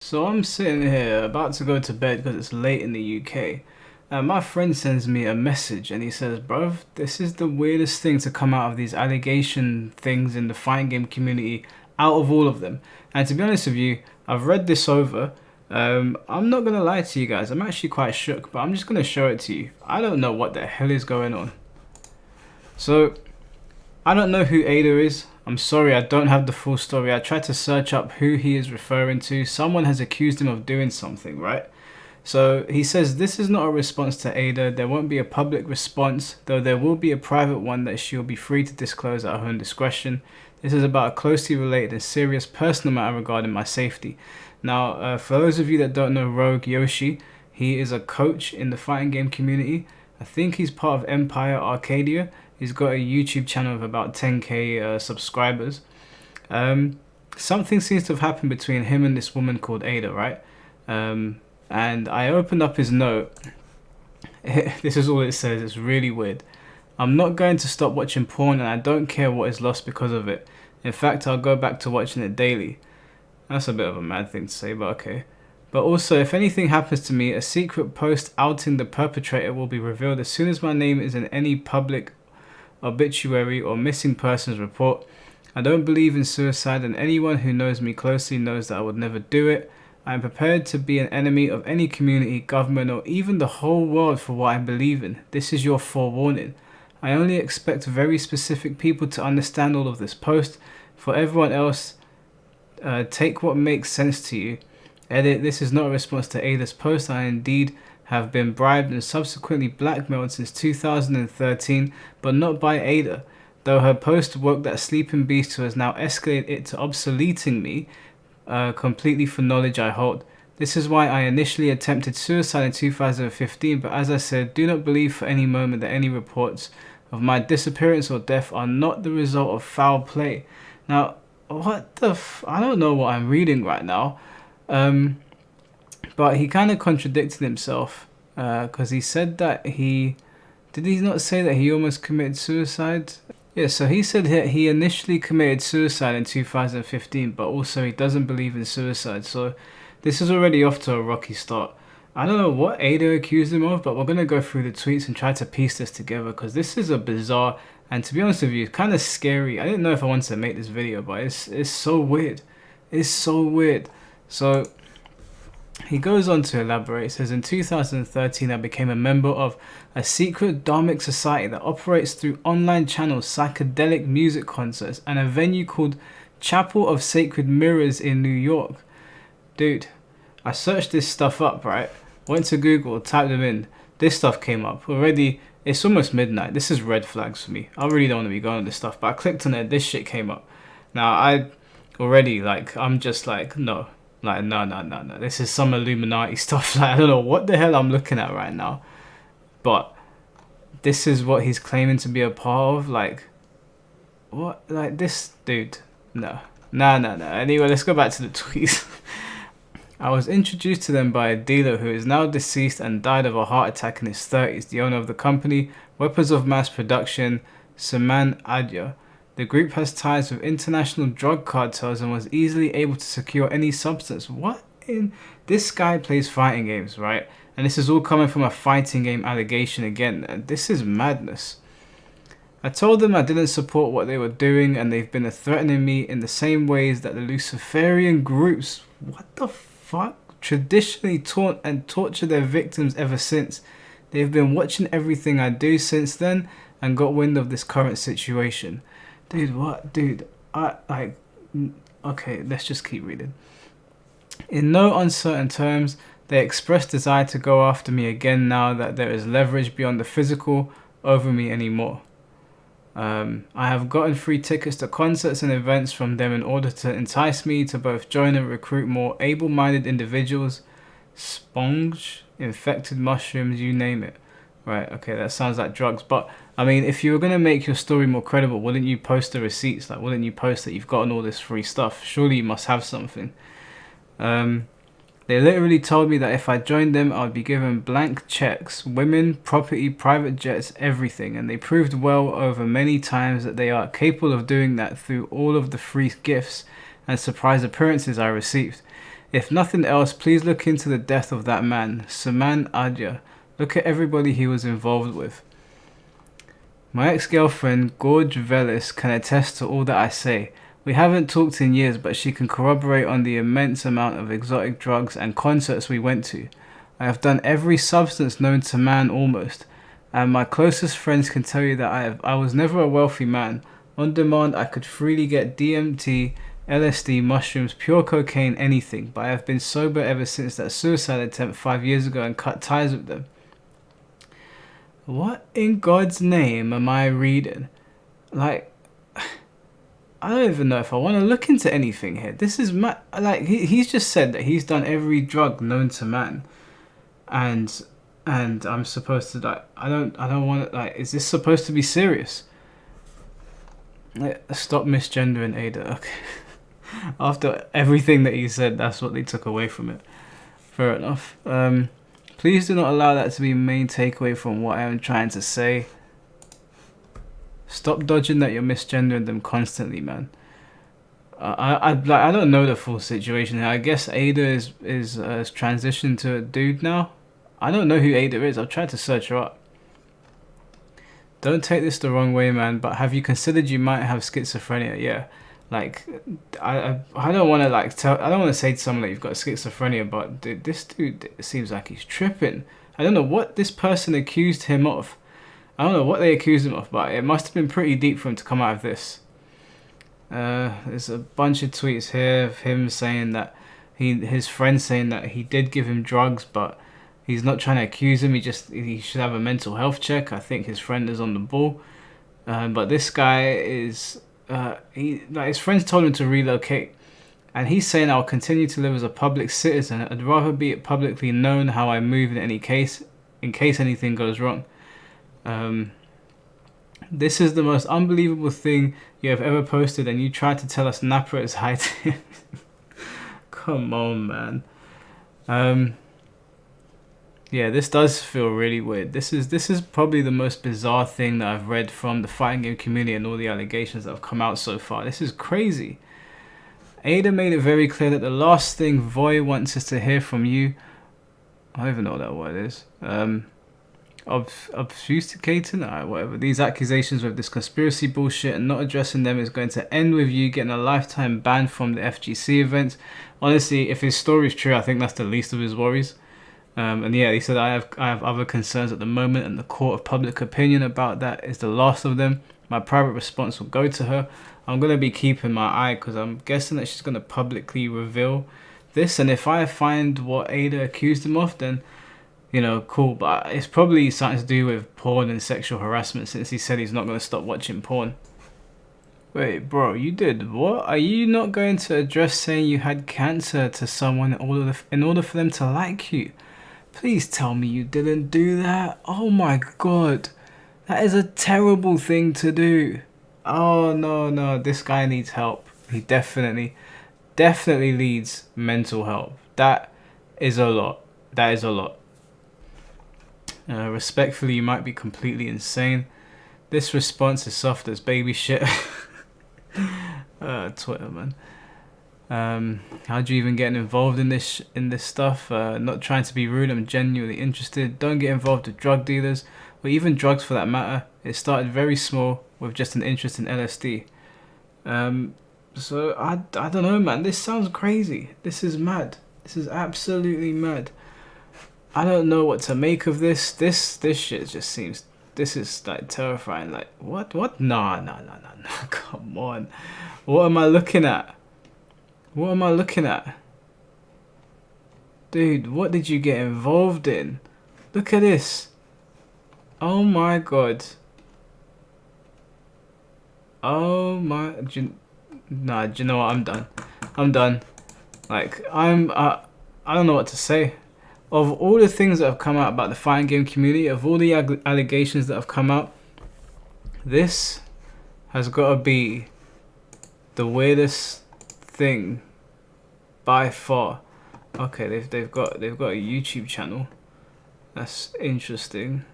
So I'm sitting here about to go to bed because it's late in the UK. And my friend sends me a message and he says, "Bruv, this is the weirdest thing to come out of these allegation things in the fighting game community out of all of them." And to be honest with you, I've read this over. I'm not gonna lie to you guys, I'm actually quite shook, but I'm just gonna show it to you. I don't know what the hell is going on. So I don't know who Ada is. I'm sorry, I don't have the full story. I tried to search up who he is referring to. Someone has accused him of doing something, right? So he says this is not a response to Ada. There won't be a public response, though there will be a private one that she'll be free to disclose at her own discretion. This is about a closely related and serious personal matter regarding my safety. Now, for those of you that don't know Rogue Yoshi, he is a coach in the fighting game community. I think he's part of Empire Arcadia. He's got a YouTube channel of about 10k subscribers. Something seems to have happened between him and this woman called Ada, right? And I opened up his note. This is all it says. It's really weird. "I'm not going to stop watching porn and I don't care what is lost because of it. In fact, I'll go back to watching it daily." That's a bit of a mad thing to say, but okay. "But also, if anything happens to me, a secret post outing the perpetrator will be revealed as soon as my name is in any public obituary or missing persons report. I don't believe in suicide and anyone who knows me closely knows that I would never do it. I am prepared to be an enemy of any community, government or even the whole world for what I believe in. This is your forewarning. I only expect very specific people to understand all of this post. For everyone else, take what makes sense to you. Edit, this is not a response to Ada's post. I indeed have been bribed and subsequently blackmailed since 2013, but not by Ada. Though her post woke that sleeping beast who has now escalated it to obsoleting me completely for knowledge I hold. This is why I initially attempted suicide in 2015, but as I said, do not believe for any moment that any reports of my disappearance or death are not the result of foul play." Now, what the I don't know what I'm reading right now. But he kind of contradicted himself because he said that did he not say that he almost committed suicide? Yeah, so he said he initially committed suicide in 2015, but also he doesn't believe in suicide. So this is already off to a rocky start. I don't know what Ada accused him of, but we're going to go through the tweets and try to piece this together because this is a bizarre, and to be honest with you, kind of scary. I didn't know if I wanted to make this video, but it's so weird. It's so weird. So he goes on to elaborate. He says, "In 2013, I became a member of a secret dharmic society that operates through online channels, psychedelic music concerts, and a venue called Chapel of Sacred Mirrors in New York." Dude, I searched this stuff up, right? Went to Google, typed them in. This stuff came up. Already, it's almost midnight. This is red flags for me. I really don't want to be going on this stuff, but I clicked on it. This shit came up. Now, I'm just like, no. Like, no. This is some Illuminati stuff. Like, I don't know what the hell I'm looking at right now. But this is what he's claiming to be a part of. Like, what? Like, this dude. No. Anyway, let's go back to the tweets. "I was introduced to them by a dealer who is now deceased and died of a heart attack in his 30s. The owner of the company, Weapons of Mass Production, Saman Adya. The group has ties with international drug cartels and was easily able to secure any substance." What in... This guy plays fighting games, right? And this is all coming from a fighting game allegation again. And this is madness. "I told them I didn't support what they were doing and they've been threatening me in the same ways that the Luciferian groups, what the fuck, traditionally taunt and torture their victims ever since. They've been watching everything I do since then and got wind of this current situation." Dude, what? Dude, okay, let's just keep reading. "In no uncertain terms, they express desire to go after me again now that there is leverage beyond the physical over me anymore. I have gotten free tickets to concerts and events from them in order to entice me to both join and recruit more able-minded individuals. Sponge, infected mushrooms, you name it." Right, okay, that sounds like drugs. But, I mean, if you were going to make your story more credible, wouldn't you post the receipts? Like, wouldn't you post that you've gotten all this free stuff? Surely you must have something. "They literally told me that if I joined them, I would be given blank checks, women, property, private jets, everything. And they proved well over many times that they are capable of doing that through all of the free gifts and surprise appearances I received. If nothing else, please look into the death of that man, Saman Adya. Look at everybody he was involved with. My ex-girlfriend, Gorge Velis, can attest to all that I say. We haven't talked in years, but she can corroborate on the immense amount of exotic drugs and concerts we went to. I have done every substance known to man almost, and my closest friends can tell you that I was never a wealthy man. On demand, I could freely get DMT, LSD, mushrooms, pure cocaine, anything, but I have been sober ever since that suicide attempt 5 years ago and cut ties with them. What in God's name am I reading? Like, I don't even know if I want to look into anything here. This is like he's just said that he's done every drug known to man, and I'm supposed to like I don't want to like. Is this supposed to be serious? Like, stop misgendering Ada. Okay. After everything that he said, that's what they took away from it. Fair enough. Please do not allow that to be main takeaway from what I am trying to say. Stop dodging that you're misgendering them constantly, man. I don't know the full situation here. I guess Ada is transitioned to a dude now. I don't know who Ada is. I've tried to search her up. Don't take this the wrong way, man. But have you considered you might have schizophrenia? Yeah. Like, I don't want to like tell. I don't want to say to someone that you've got schizophrenia, but this dude seems like he's tripping. I don't know what this person accused him of. I don't know what they accused him of, but it must have been pretty deep for him to come out of this. There's a bunch of tweets here of him saying that his friend saying that he did give him drugs, but he's not trying to accuse him. He should have a mental health check. I think his friend is on the ball, but this guy is. His friends told him to relocate, and he's saying, I'll continue to live as a public citizen. I'd rather be it publicly known how I move in case anything goes wrong. This is the most unbelievable thing you have ever posted, and you tried to tell us Napper is hiding. Come on, man. Yeah, this does feel really weird. This is probably the most bizarre thing that I've read from the fighting game community and all the allegations that have come out so far. This is crazy. Ada made it very clear that the last thing Voy wants us to hear from you, I don't even know what that word is, obfuscating, whatever, these accusations with this conspiracy bullshit and not addressing them is going to end with you getting a lifetime ban from the FGC event. Honestly, if his story is true, I think that's the least of his worries. And yeah, he said, I have other concerns at the moment, and the court of public opinion about that is the last of them. My private response will go to her. I'm going to be keeping my eye, because I'm guessing that she's going to publicly reveal this. And if I find what Ada accused him of, then, you know, cool. But it's probably something to do with porn and sexual harassment, since he said he's not going to stop watching porn. Wait, bro, you did what? Are you not going to address saying you had cancer to someone in order for them to like you? Please tell me you didn't do that. Oh my god. That is a terrible thing to do. Oh no, this guy needs help. He definitely needs mental help. That is a lot. Respectfully, you might be completely insane. This response is soft as baby shit. Twitter, man. How do you even get involved in this stuff? Not trying to be rude, I'm genuinely interested. Don't get involved with drug dealers, or even drugs for that matter. It started very small with just an interest in LSD. So I don't know, man. This sounds crazy. This is mad. This is absolutely mad. I don't know what to make of this. This shit just seems. This is like terrifying. Like what? Nah. Come on. What am I looking at? Dude, what did you get involved in? Look at this. Oh my god. Oh my. Do you know what? I'm done. Like, I don't know what to say. Of all the things that have come out about the fighting game community, of all the allegations that have come out, this has got to be the weirdest thing by far. Okay, they've got a YouTube channel. That's interesting.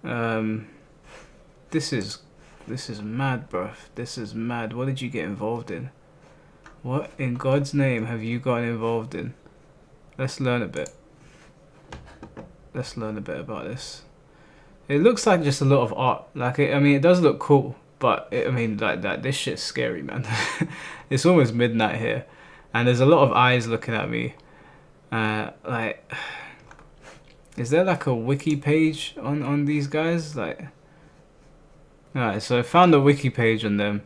This is mad, bruv. This is mad. What did you get involved in? What in God's name have you gotten involved in? Let's learn a bit. Let's learn a bit about this. It looks like just a lot of art. Like, I mean, it does look cool, but I mean, like that. This shit's scary, man. It's almost midnight here, and there's a lot of eyes looking at me. Like, is there like a wiki page on these guys? Like, alright, so I found a wiki page on them.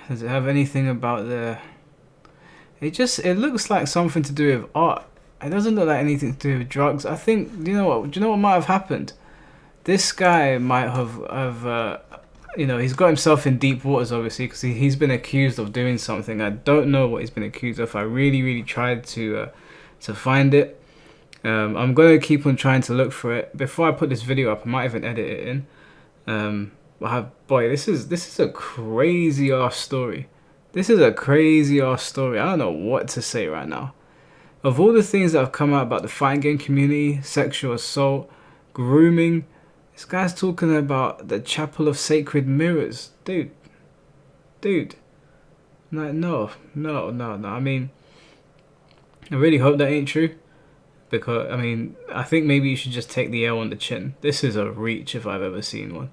Does it have anything about the? It looks like something to do with art. It doesn't look like anything to do with drugs. I think, do you know what might have happened? This guy might have he's got himself in deep waters, obviously, because he's been accused of doing something. I don't know what he's been accused of. I really tried to find it. I'm gonna keep on trying to look for it. Before I put this video up, I might even edit it in. Boy, this is a crazy ass story. This is a crazy ass story. I don't know what to say right now. Of all the things that have come out about the fighting game community, sexual assault, grooming, this guy's talking about the Chapel of Sacred Mirrors. Dude. Like, no. I mean, I really hope that ain't true. Because, I mean, I think maybe you should just take the L on the chin. This is a reach if I've ever seen one.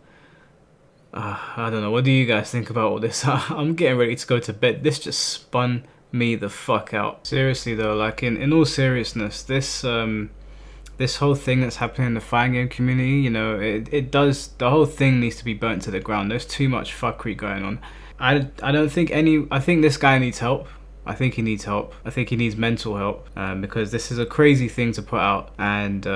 I don't know. What do you guys think about all this? I'm getting ready to go to bed. This just spun me the fuck out. Seriously though, like in all seriousness, this whole thing that's happening in the fighting game community, you know, the whole thing needs to be burnt to the ground. There's too much fuckery going on. I think this guy needs help. I think he needs help. I think he needs mental help, because this is a crazy thing to put out. And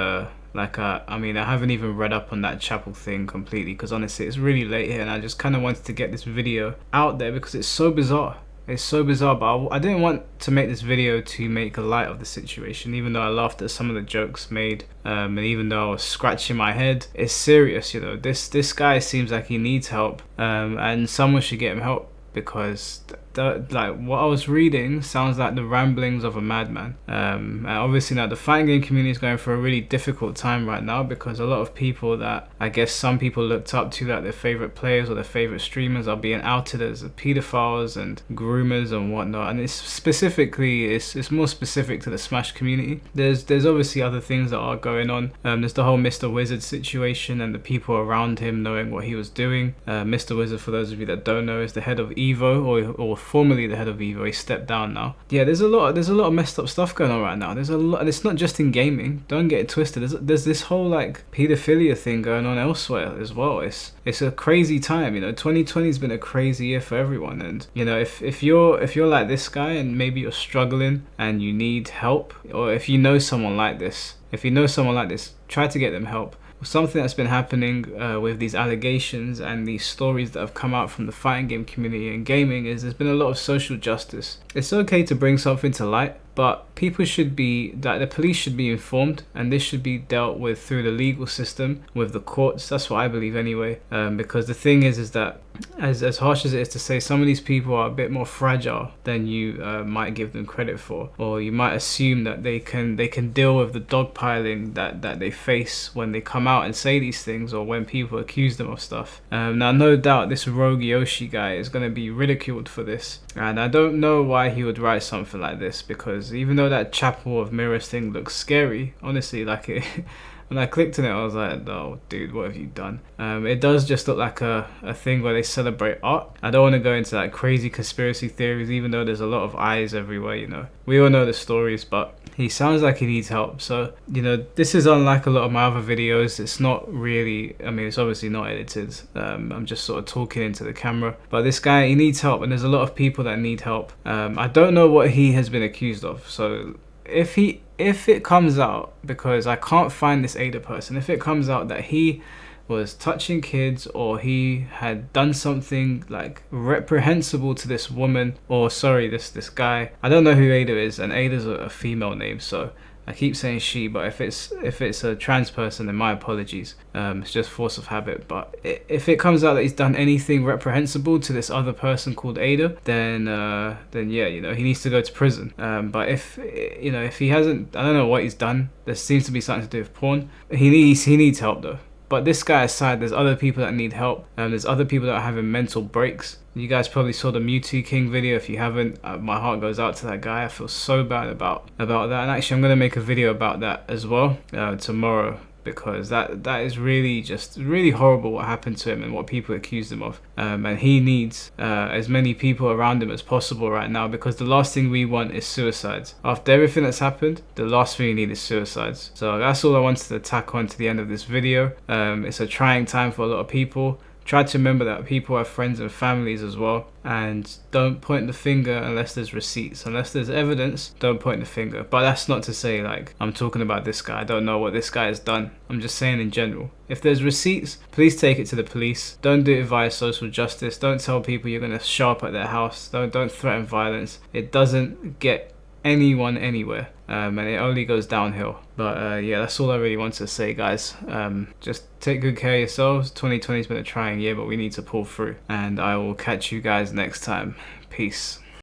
I mean, I haven't even read up on that chapel thing completely, because honestly it's really late here and I just kind of wanted to get this video out there because it's so bizarre. It's so bizarre, but I didn't want to make this video to make a light of the situation, even though I laughed at some of the jokes made, and even though I was scratching my head. It's serious, you know. This guy seems like he needs help, and someone should get him help, because like what I was reading sounds like the ramblings of a madman. And obviously now the fighting game community is going through a really difficult time right now, because a lot of people that I guess some people looked up to, like their favorite players or their favorite streamers, are being outed as pedophiles and groomers and whatnot. And it's more specific to the Smash community. There's obviously other things that are going on. There's the whole Mr. Wizard situation and the people around him knowing what he was doing. Mr. Wizard, for those of you that don't know, is the head of EVO, or formerly the head of EVO. He stepped down now. Yeah, there's a lot of messed up stuff going on right now. There's a lot, and it's not just in gaming. Don't get it twisted. There's this whole like pedophilia thing going on elsewhere as well. It's a crazy time, you know. 2020's been a crazy year for everyone, and you know, if you're like this guy and maybe you're struggling and you need help, or if you know someone like this, try to get them help. Something that's been happening with these allegations and these stories that have come out from the fighting game community and gaming is there's been a lot of social justice. It's okay to bring something to light, but people should be, that the police should be informed, and this should be dealt with through the legal system, with the courts. That's what I believe anyway. Because the thing is that as harsh as it is to say, some of these people are a bit more fragile than you might give them credit for, or you might assume that they can deal with the dogpiling that they face when they come out and say these things, or when people accuse them of stuff. Now, no doubt this Rogue Yoshi guy is going to be ridiculed for this, and I don't know why he would write something like this, because even though that Chapel of Mirrors thing looks scary, honestly, like it when I clicked on it, I was like, oh dude, what have you done? It does just look like a thing where they celebrate art. I don't want to go into like crazy conspiracy theories, even though there's a lot of eyes everywhere, you know. We all know the stories, but he sounds like he needs help. So, you know, this is unlike a lot of my other videos. It's not really, I mean, it's obviously not edited. I'm just sort of talking into the camera. But this guy, he needs help, and there's a lot of people that need help. I don't know what he has been accused of. So if it comes out, because I can't find this Ada person, if it comes out that he was touching kids, or he had done something like reprehensible to this woman, or sorry, this guy, I don't know who Ada is, and Ada's a female name, so I keep saying she, but if it's a trans person, then my apologies. It's just force of habit. But if it comes out that he's done anything reprehensible to this other person called Ada, then yeah, you know, he needs to go to prison. But if he hasn't, I don't know what he's done. There seems to be something to do with porn. He needs help though. But this guy aside, there's other people that need help. There's other people that are having mental breaks. You guys probably saw the Mewtwo King video. If you haven't, my heart goes out to that guy. I feel so bad about that. And actually, I'm gonna make a video about that as well tomorrow, because that is really just really horrible what happened to him and what people accused him of. And he needs as many people around him as possible right now, because the last thing we want is suicides. After everything that's happened, the last thing we need is suicides. So that's all I wanted to tack on to the end of this video. It's a trying time for a lot of people. Try to remember that people have friends and families as well, and don't point the finger unless there's receipts. Unless there's evidence, don't point the finger. But that's not to say like I'm talking about this guy. I don't know what this guy has done. I'm just saying in general. If there's receipts, please take it to the police. Don't do it via social justice. Don't tell people you're gonna show up at their house. Don't threaten violence. It doesn't get anyone anywhere, and it only goes downhill. But yeah, that's all I really want to say, guys. Just take good care of yourselves. 2020's been a trying year, but we need to pull through, and I will catch you guys next time. Peace.